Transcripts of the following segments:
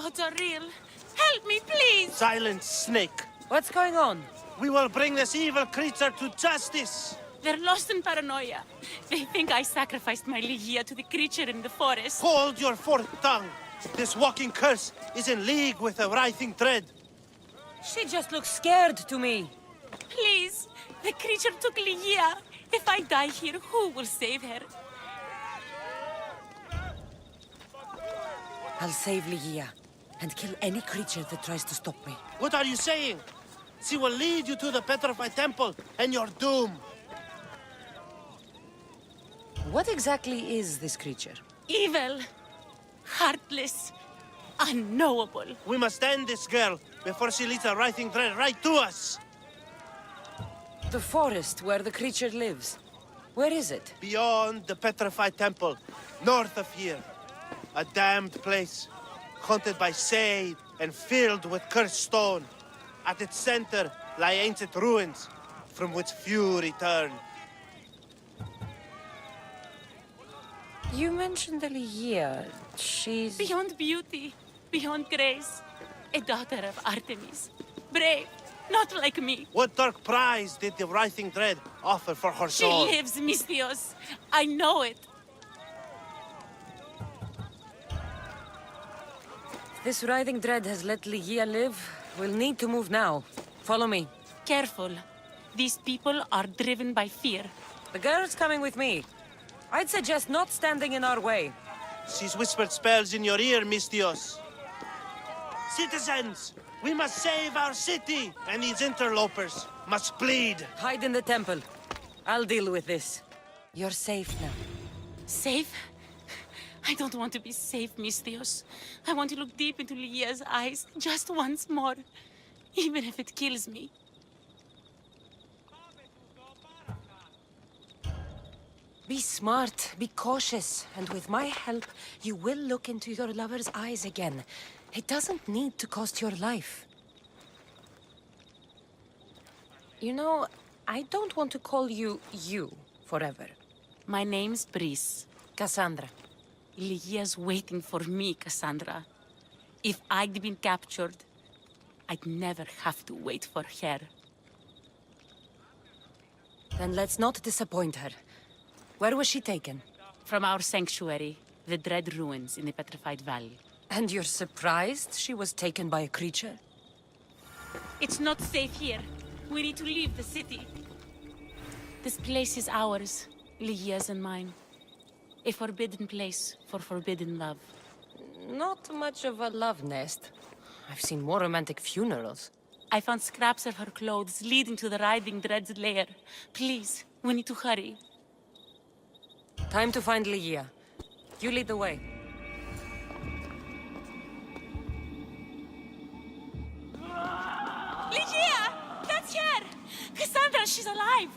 gods are real. Help me, please! Silence, snake. What's going on? We will bring this evil creature to justice. They're lost in paranoia. They think I sacrificed my Ligia to the creature in the forest. Hold your forked tongue. This walking curse is in league with the writhing dread. She just looks scared to me. Please, the creature took Ligia. If I die here, who will save her? I'll save Ligia and kill any creature that tries to stop me. What are you saying? She will lead you to the petrified temple and your doom. What exactly is this creature? Evil, heartless, unknowable. We must end this girl before she leads the writhing dread right to us. The forest where the creature lives. Where is it? Beyond the petrified temple, north of here. A damned place, haunted by shade and filled with cursed stone. At its center lie ancient ruins, from which few return. You mentioned the Ligia. She's... Beyond beauty, beyond grace. A daughter of Artemis. Brave, not like me. What dark prize did the writhing dread offer for her She soul? lives, Mystios. I know it. This writhing dread has let Ligia live. We'll need to move now. Follow me. Careful. These people are driven by fear. The girl's coming with me. I'd suggest not standing in our way. She's whispered spells in your ear, Mystios. Citizens, we must save our city, and these interlopers must bleed. Hide in the temple. I'll deal with this. You're safe now. Safe? I don't want to be safe, Mystios. I want to look deep into Ligia's eyes just once more. Even if it kills me. Be smart, be cautious, and with my help, you will look into your lover's eyes again. It doesn't need to cost your life. You know, I don't want to call you forever. My name's Brice. Cassandra. Ligia's waiting for me, Cassandra. If I'd been captured, I'd never have to wait for her. Then let's not disappoint her. Where was she taken? From our sanctuary, the Dread Ruins in the Petrified Valley. And you're surprised she was taken by a creature? It's not safe here. We need to leave the city. This place is ours, Ligia's and mine. A forbidden place for forbidden love. Not much of a love nest. I've seen more romantic funerals. I found scraps of her clothes leading to the Writhing Dread's lair. Please, we need to hurry. Time to find Ligia. You lead the way. Ligia! That's her! Cassandra, she's alive!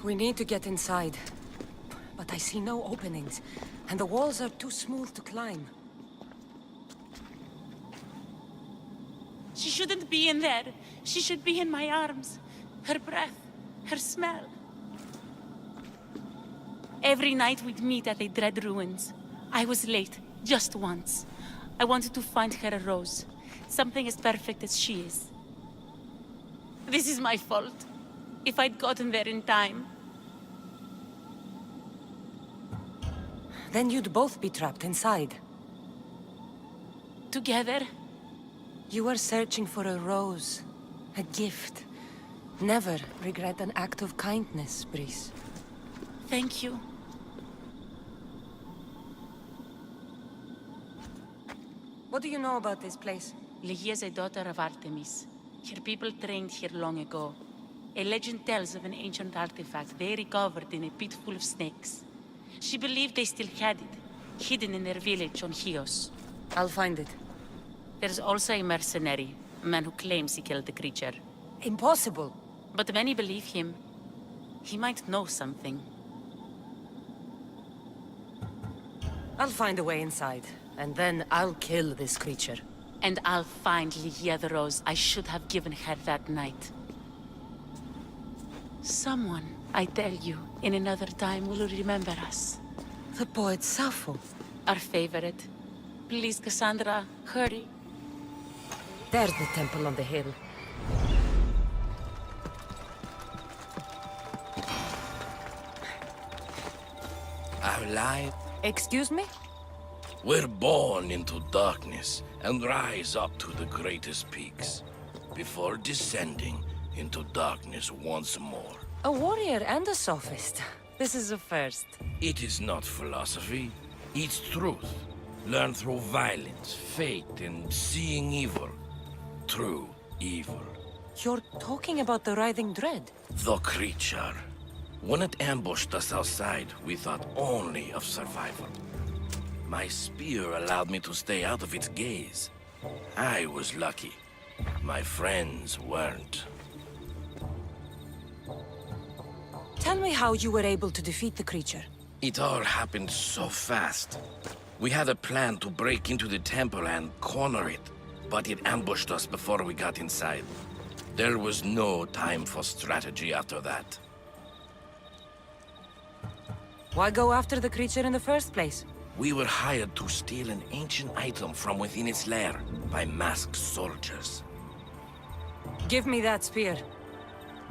We need to get inside. But I see no openings, and the walls are too smooth to climb. She shouldn't be in there. She should be in my arms. Her breath, her smell. Every night we'd meet at the Dread Ruins. I was late, just once. I wanted to find her a rose. Something as perfect as she is. This is my fault. If I'd gotten there in time. Then you'd both be trapped inside. Together? You were searching for a rose. A gift. Never regret an act of kindness, Brice. Thank you. What do you know about this place? Ligia is a daughter of Artemis. Her people trained here long ago. A legend tells of an ancient artifact they recovered in a pit full of snakes. She believed they still had it, hidden in their village on Chios. I'll find it. There's also a mercenary, a man who claims he killed the creature. Impossible. But many believe him. He might know something. I'll find a way inside, and then I'll kill this creature. And I'll find Ligia the rose I should have given her that night. Someone, I tell you, in another time will remember us. The poet Sappho. Our favorite. Please, Cassandra, hurry. There's the temple on the hill. Our life, Excuse me? we're born into darkness and rise up to the greatest peaks, before descending into darkness once more. A warrior and a sophist. This is a first. It is not philosophy, it's truth. Learned through violence, fate, and seeing evil. True evil. You're talking about the writhing dread? The creature. When it ambushed us outside, we thought only of survival. My spear allowed me to stay out of its gaze. I was lucky. My friends weren't. Tell me how you were able to defeat the creature. It all happened so fast. We had a plan to break into the temple and corner it, but it ambushed us before we got inside. There was no time for strategy after that. Why go after the creature in the first place? We were hired to steal an ancient item from within its lair by masked soldiers. Give me that spear.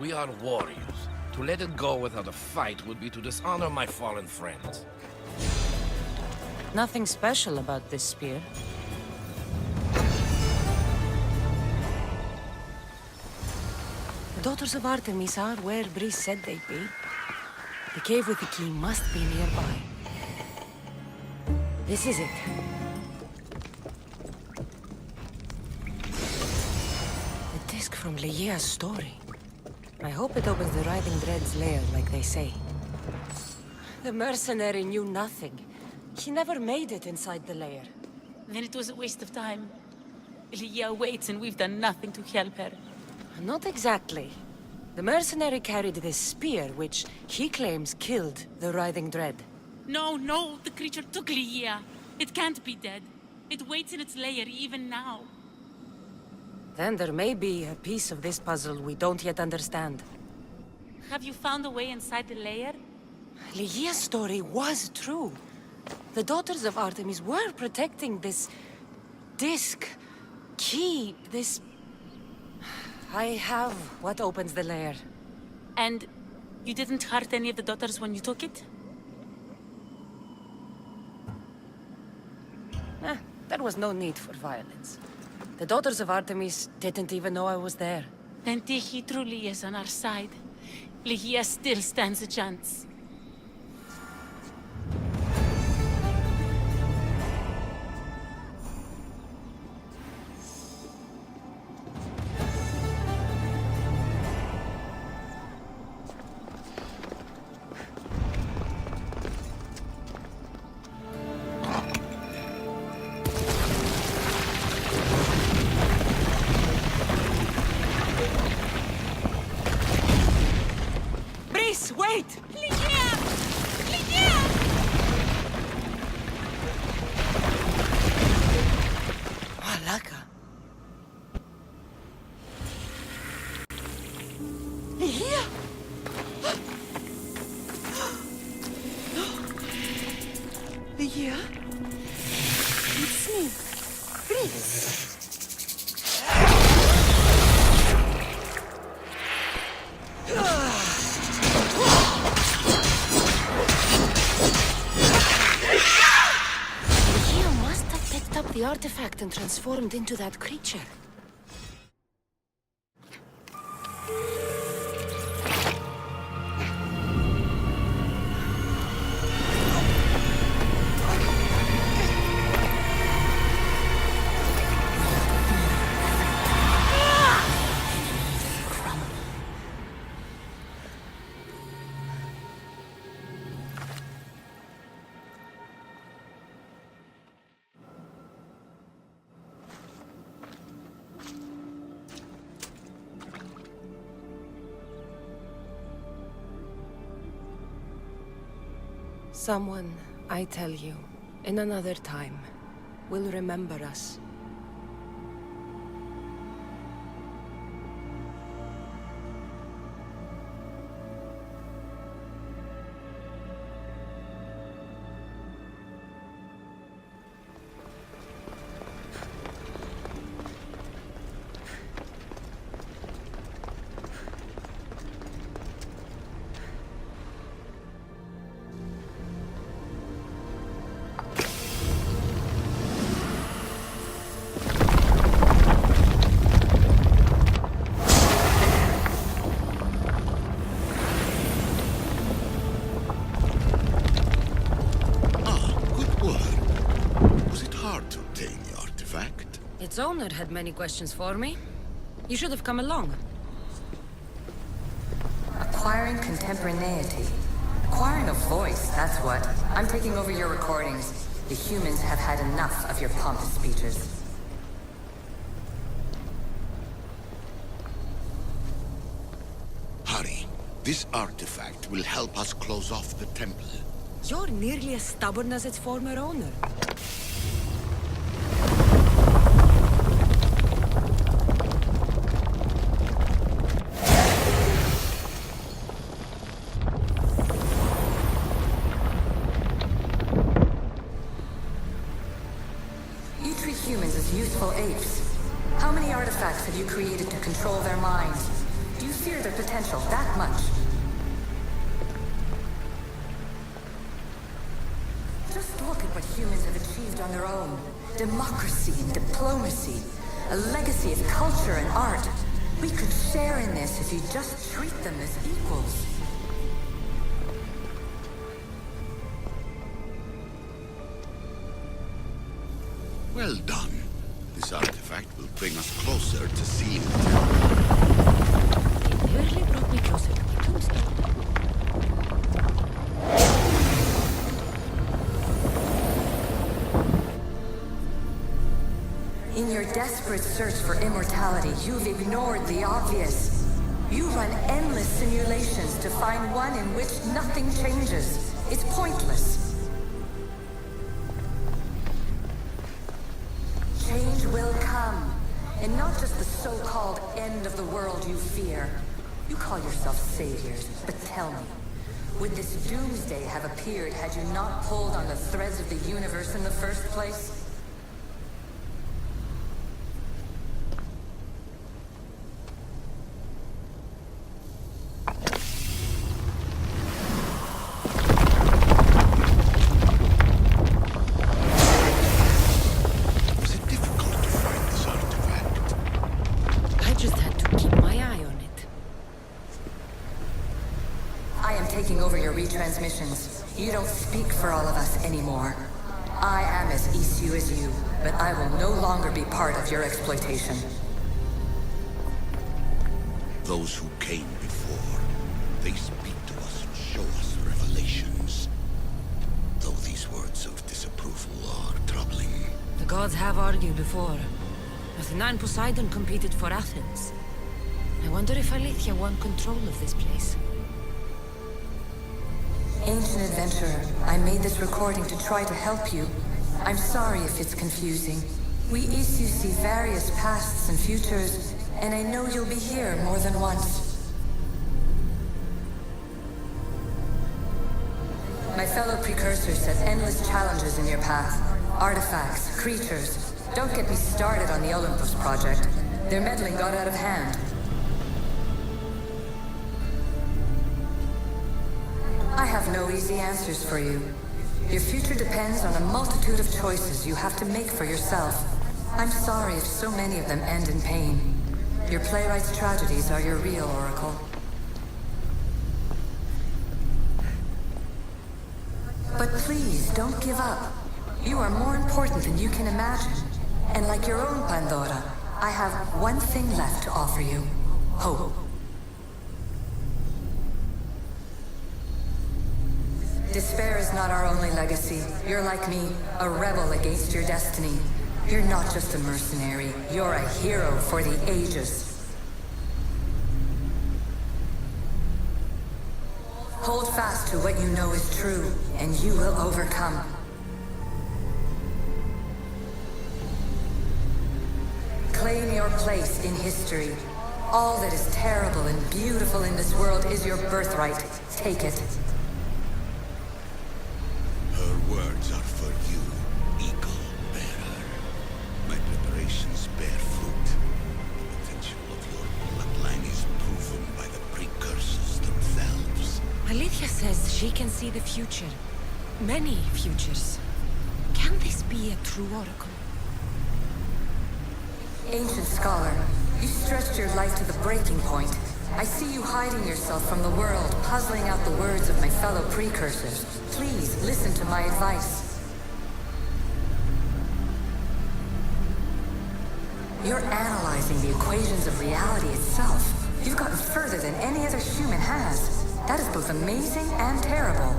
We are warriors. To let it go without a fight would be to dishonor my fallen friends. Nothing special about this spear. The Daughters of Artemis are where Brice said they'd be. The cave with the key must be nearby. This is it. The disc from Liea's story. I hope it opens the Writhing Dread's lair, like they say. The mercenary knew nothing. He never made it inside the lair. Then it was a waste of time. Leah waits and we've done nothing to help her. Not exactly. The mercenary carried this spear, which he claims killed the Writhing Dread. No, no, the creature took Leah. It can't be dead. It waits in its lair even now. Then there may be a piece of this puzzle we don't yet understand. Have you found a way inside the lair? Liea's story was true. The Daughters of Artemis were protecting this disc, key, this... I have what opens the lair. And you didn't hurt any of the daughters when you took it? There was no need for violence. The Daughters of Artemis didn't even know I was there. Then Tiki truly is on our side. Leah still stands a chance. Wait! Leah! Leah! Malaka. Leah? Leah? It's me. Please. The artifact and transformed into that creature. Someone, I tell you, in another time, will remember us. Its owner had many questions for me. You should have come along. Acquiring contemporaneity. Acquiring a voice, that's what. I'm taking over your recordings. The humans have had enough of your pompous speeches. Hurry. This artifact will help us close off the temple. You're nearly as stubborn as its former owner. You treat humans as useful apes. How many artifacts have you created to control their minds? Do you fear their potential that much? Just look at what humans have achieved on their own. Democracy and diplomacy. A legacy of culture and art. We could share in this if you just treat them as equals. Well done. This artifact will bring us closer to seeing the temple. It nearly brought me closer to my tombstone. In your desperate search for immortality, you've ignored the obvious. You run endless simulations to find one in which nothing changes. It's pointless. Change will come. And not just the so-called end of the world you fear. You call yourself saviors, but tell me, would this doomsday have appeared had you not pulled on the threads of the universe in the first place? Transmissions. You don't speak for all of us anymore. I am as issue as you, but I will no longer be part of your exploitation. Those who came before, they speak to us and show us revelations. Though these words of disapproval are troubling. The gods have argued before. Athena and Poseidon competed for Athens. I wonder if Alethea won control of this place. Ancient adventurer, I made this recording to try to help you. I'm sorry if it's confusing. We issue see various pasts and futures, and I know you'll be here more than once. My fellow precursors set endless challenges in your path. Artifacts, creatures. Don't get me started on the Olympus project. Their meddling got out of hand. I have no easy answers for you. Your future depends on a multitude of choices you have to make for yourself. I'm sorry if so many of them end in pain. Your playwright's tragedies are your real oracle. But please, don't give up. You are more important than you can imagine. And like your own Pandora, I have one thing left to offer you. Hope. Despair is not our only legacy. You're like me, a rebel against your destiny. You're not just a mercenary, you're a hero for the ages. Hold fast to what you know is true, and you will overcome. Claim your place in history. All that is terrible and beautiful in this world is your birthright. Take it. Her words are for you, Eagle Bearer. My preparations bear fruit. The potential of your bloodline is proven by the precursors themselves. Alethea says she can see the future. Many futures. Can this be a true oracle? Ancient scholar, you stretched your life to the breaking point. I see you hiding yourself from the world, puzzling out the words of my fellow precursors. Please, listen to my advice. You're analyzing the equations of reality itself. You've gotten further than any other human has. That is both amazing and terrible.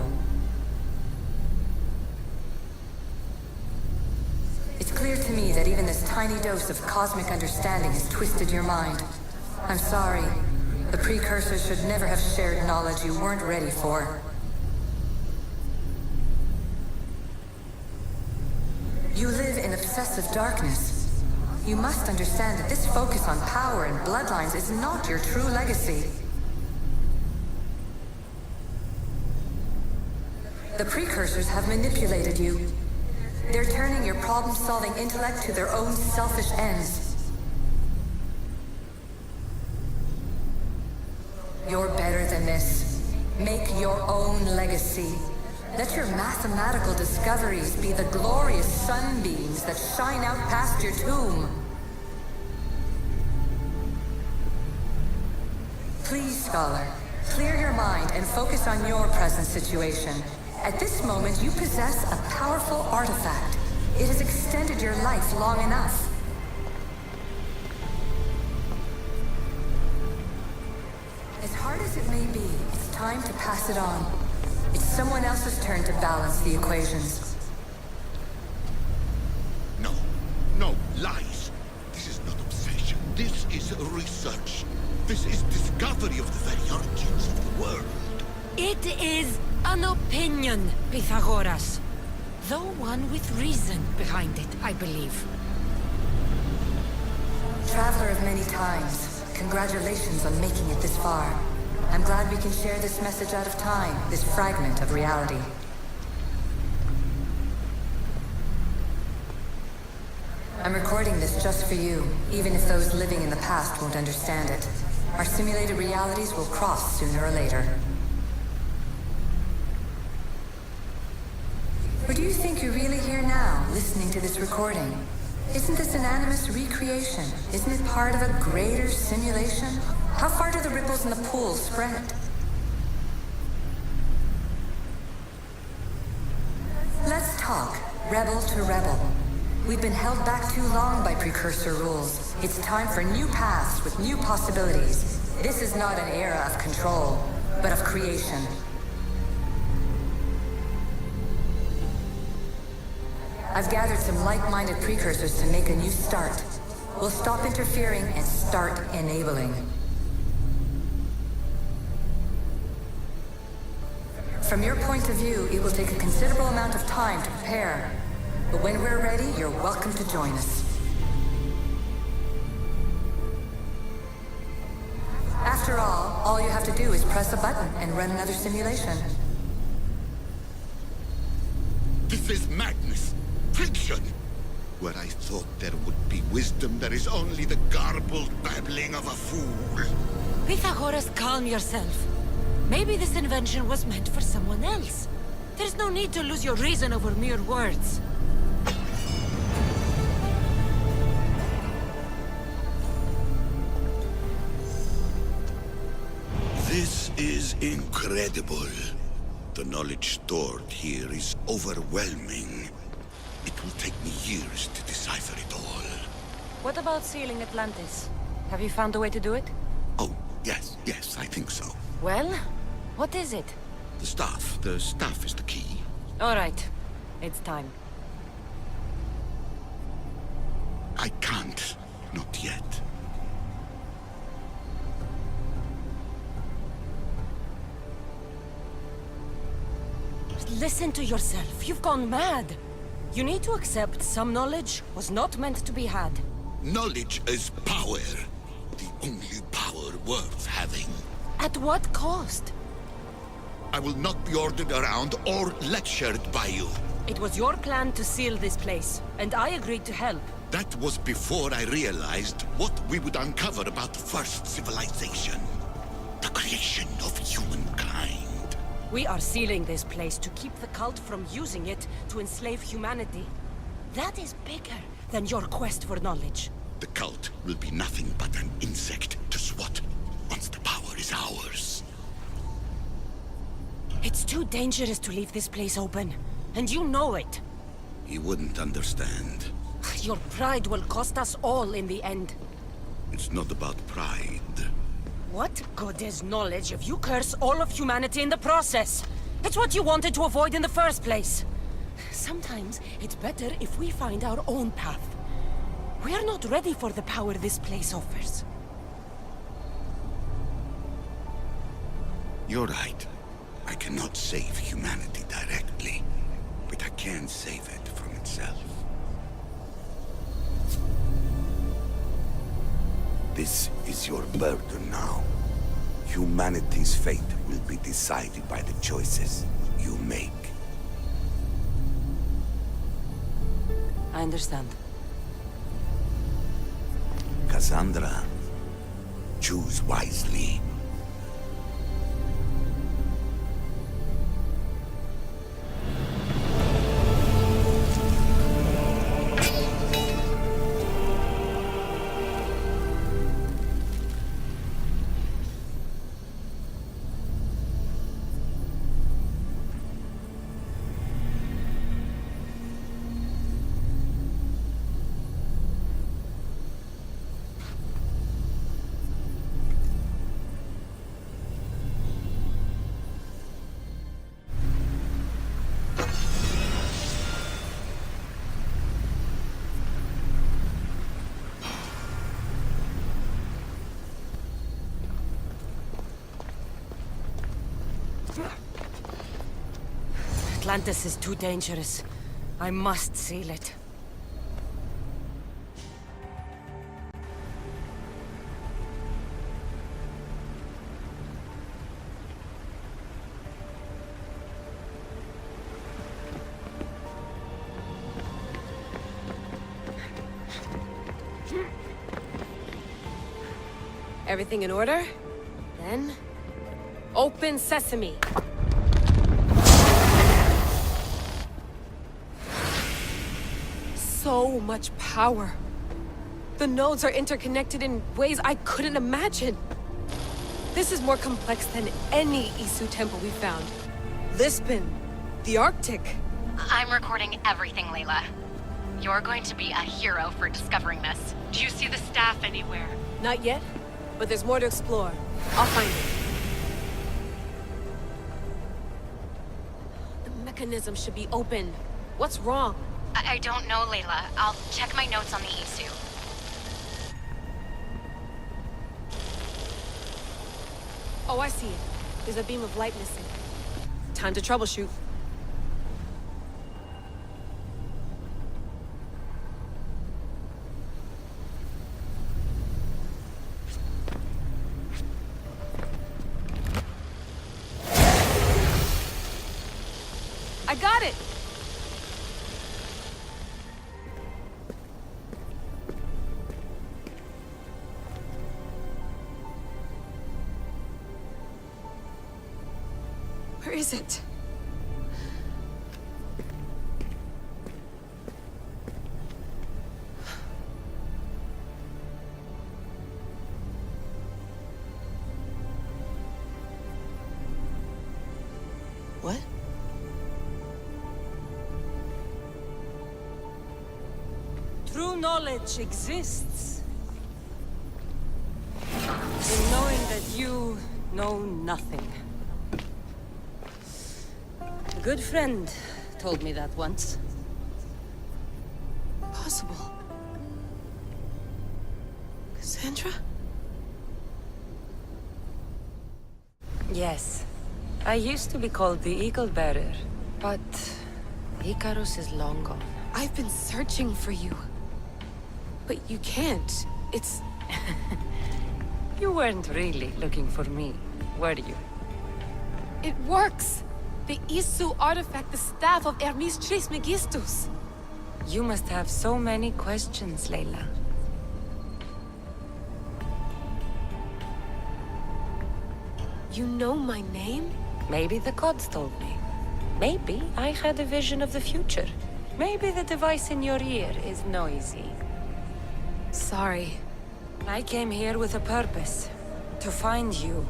It's clear to me that even this tiny dose of cosmic understanding has twisted your mind. I'm sorry. The precursors should never have shared knowledge you weren't ready for. You live in obsessive darkness. You must understand that this focus on power and bloodlines is not your true legacy. The precursors have manipulated you. They're turning your problem-solving intellect to their own selfish ends. You're better than this. Make your own legacy. Let your mathematical discoveries be the glorious sunbeams that shine out past your tomb. Please, Scholar, clear your mind and focus on your present situation. At this moment, you possess a powerful artifact. It has extended your life long enough. As hard as it may be, it's time to pass it on. It's someone else's turn to balance the equations. No. No, lies. This is not obsession. This is research. This is discovery of the very origins of the world. It is an opinion, Pythagoras. Though one with reason behind it, I believe. Traveler of many times, congratulations on making it this far. I'm glad we can share this message out of time, this fragment of reality. I'm recording this just for you, even if those living in the past won't understand it. Our simulated realities will cross sooner or later. Or do you think you're really here now, listening to this recording? Isn't this an animus recreation? Isn't it part of a greater simulation? How far do the ripples in the pool spread? Let's talk, rebel to rebel. We've been held back too long by precursor rules. It's time for new paths with new possibilities. This is not an era of control, but of creation. I've gathered some like-minded precursors to make a new start. We'll stop interfering and start enabling. From your point of view, it will take a considerable amount of time to prepare. But when we're ready, you're welcome to join us. After all you have to do is press a button and run another simulation. This is madness. Fiction. Where I thought there would be wisdom, there is only the garbled babbling of a fool. Pythagoras, calm yourself. Maybe this invention was meant for someone else. There's no need to lose your reason over mere words. This is incredible. The knowledge stored here is overwhelming. It will take me years to decipher it all. What about sealing Atlantis? Have you found a way to do it? Oh, yes, I think so. Well, what is it? The staff is the key. All right, it's time. I can't, not yet. Listen to yourself, you've gone mad. You need to accept some knowledge was not meant to be had. Knowledge is power. The only power worth having. At what cost? I will not be ordered around or lectured by you. It was your plan to seal this place, and I agreed to help. That was before I realized what we would uncover about the first civilization. The creation of humankind. We are sealing this place to keep the cult from using it to enslave humanity. That is bigger than your quest for knowledge. The cult will be nothing but an insect to swat once the power is ours. It's too dangerous to leave this place open, and you know it. You wouldn't understand. Your pride will cost us all in the end. It's not about pride. What good is knowledge if you curse all of humanity in the process? It's what you wanted to avoid in the first place. Sometimes it's better if we find our own path. We are not ready for the power this place offers. You're right. I cannot save humanity directly, but I can save it from itself. This is your burden now. Humanity's fate will be decided by the choices you make. I understand. Cassandra, choose wisely. Atlantis is too dangerous. I must seal it. Everything in order? Then... open sesame! So much power. The nodes are interconnected in ways I couldn't imagine. This is more complex than any Isu temple we found. Lisbon, the Arctic. I'm recording everything, Layla. You're going to be a hero for discovering this. Do you see the staff anywhere? Not yet, but there's more to explore. I'll find it. The mechanism should be open. What's wrong? I don't know, Layla. I'll check my notes on the Isu. Oh, I see it. There's a beam of light missing. Time to troubleshoot. I got it! Where is it? What? True knowledge exists. In knowing that you know nothing. A good friend told me that once. Possible. Cassandra? Yes. I used to be called the Eagle Bearer, but Icarus is long gone. I've been searching for you. But you can't. It's... You weren't really looking for me, were you? It works! The Isu artifact, the staff of Hermes Trismegistus. You must have so many questions, Layla. You know my name? Maybe the gods told me. Maybe I had a vision of the future. Maybe the device in your ear is noisy. Sorry. I came here with a purpose. To find you.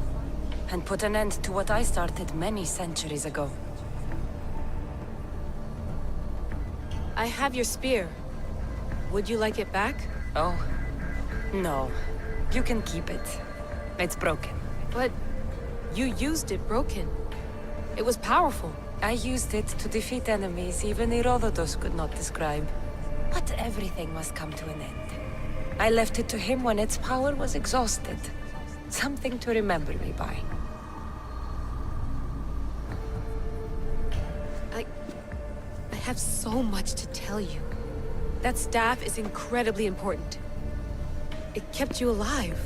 And put an end to what I started many centuries ago. I have your spear. Would you like it back? Oh, no. You can keep it. It's broken. But you used it broken. It was powerful. I used it to defeat enemies even Herodotus could not describe. But everything must come to an end. I left it to him when its power was exhausted. Something to remember me by. I have so much to tell you. That staff is incredibly important. It kept you alive.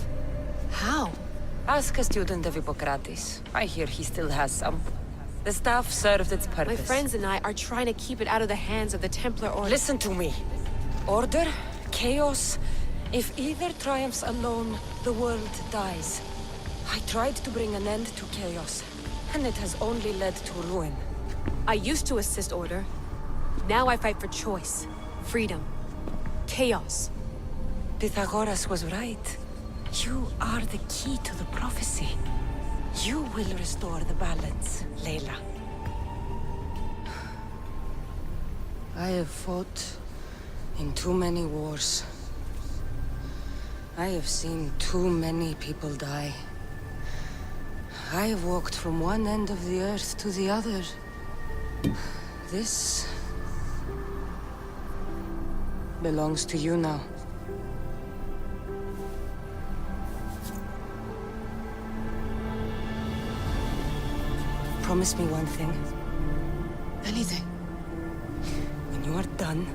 How? Ask a student of Hippocrates. I hear he still has some. The staff served its My purpose. friends and I are trying to keep it out of the hands of the Templar Order. Listen to me. Order, chaos. If either triumphs alone, the world dies. I tried to bring an end to chaos, and it has only led to ruin. I used to assist Order. Now I fight for choice, freedom, chaos. Pythagoras was right. You are the key to the prophecy. You will restore the balance, Layla. I have fought in too many wars. I have seen too many people die. I have walked from one end of the earth to the other. This belongs to you now. Promise me one thing. Anything. When you are done,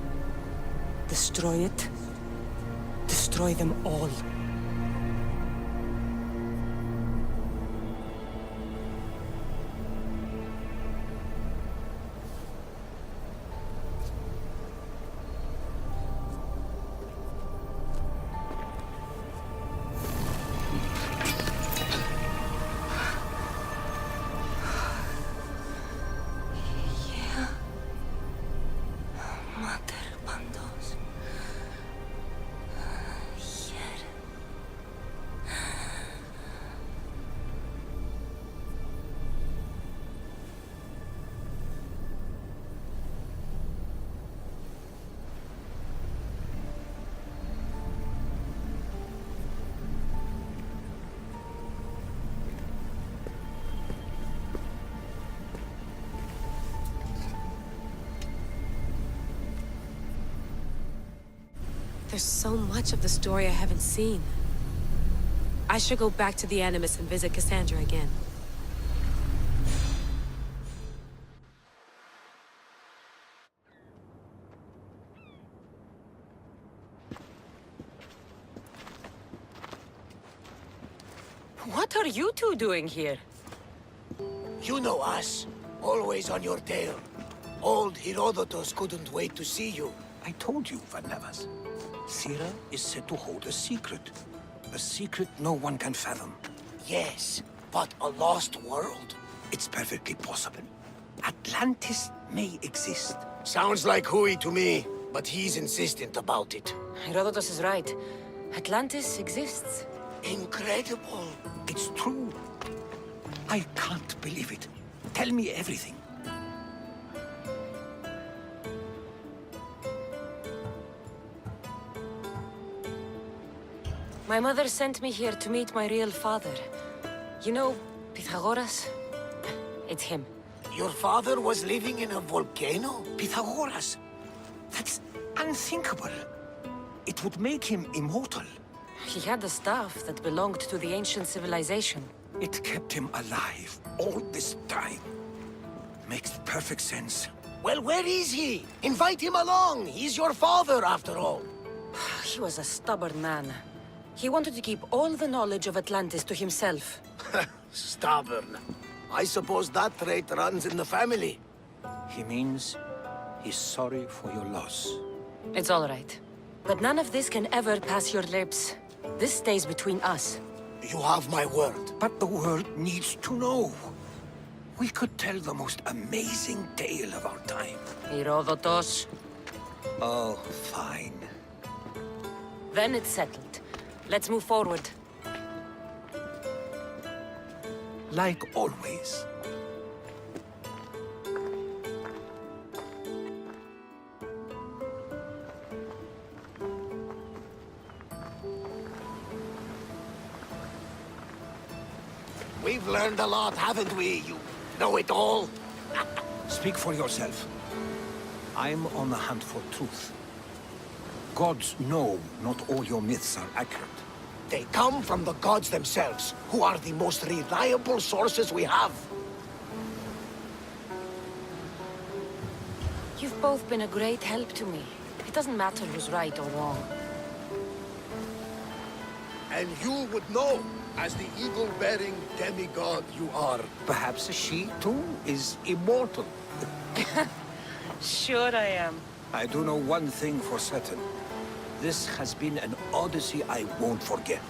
destroy it. Destroy them all. There's so much of the story I haven't seen. I should go back to the Animus and visit Cassandra again. What are you two doing here? You know us. Always on your tail. Old Herodotus couldn't wait to see you. I told you, Varnavas. Sira is said to hold a secret. A secret no one can fathom. Yes, but a lost world? It's perfectly possible. Atlantis may exist. Sounds like Hui to me, but he's insistent about it. Herodotus is right. Atlantis exists. Incredible. It's true. I can't believe it. Tell me everything. My mother sent me here to meet my real father. You know, Pythagoras? It's him. Your father was living in a volcano? Pythagoras! That's unthinkable. It would make him immortal. He had a staff that belonged to the ancient civilization. It kept him alive all this time. Makes perfect sense. Well, where is he? Invite him along. He's your father, after all. He was a stubborn man. He wanted to keep all the knowledge of Atlantis to himself. Stubborn. I suppose that trait runs in the family. He means he's sorry for your loss. It's all right. But none of this can ever pass your lips. This stays between us. You have my word. But the world needs to know. We could tell the most amazing tale of our time. Herodotus. Oh, fine. Then it's settled. Let's move forward. Like always. We've learned a lot, haven't we? You know-it-all. Speak for yourself. I'm on the hunt for truth. Gods know not all your myths are accurate. They come from the gods themselves, who are the most reliable sources we have. You've both been a great help to me. It doesn't matter who's right or wrong. And you would know, as the eagle-bearing demigod you are. Perhaps she, too, is immortal. Sure I am. I do know one thing for certain. This has been an Odyssey I won't forget.